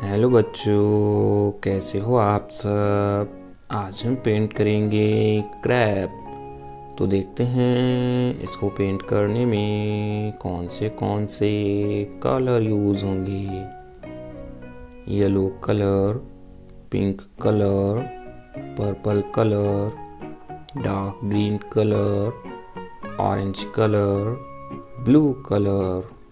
Hello बच्चों, कैसे हो आप सब। आज हम पेंट करेंगे क्रैब। तो देखते हैं इसको पेंट करने में कौन से कलर यूज़ होंगे। Yellow colour, pink colour, purple colour, dark green colour, orange colour, blue colour.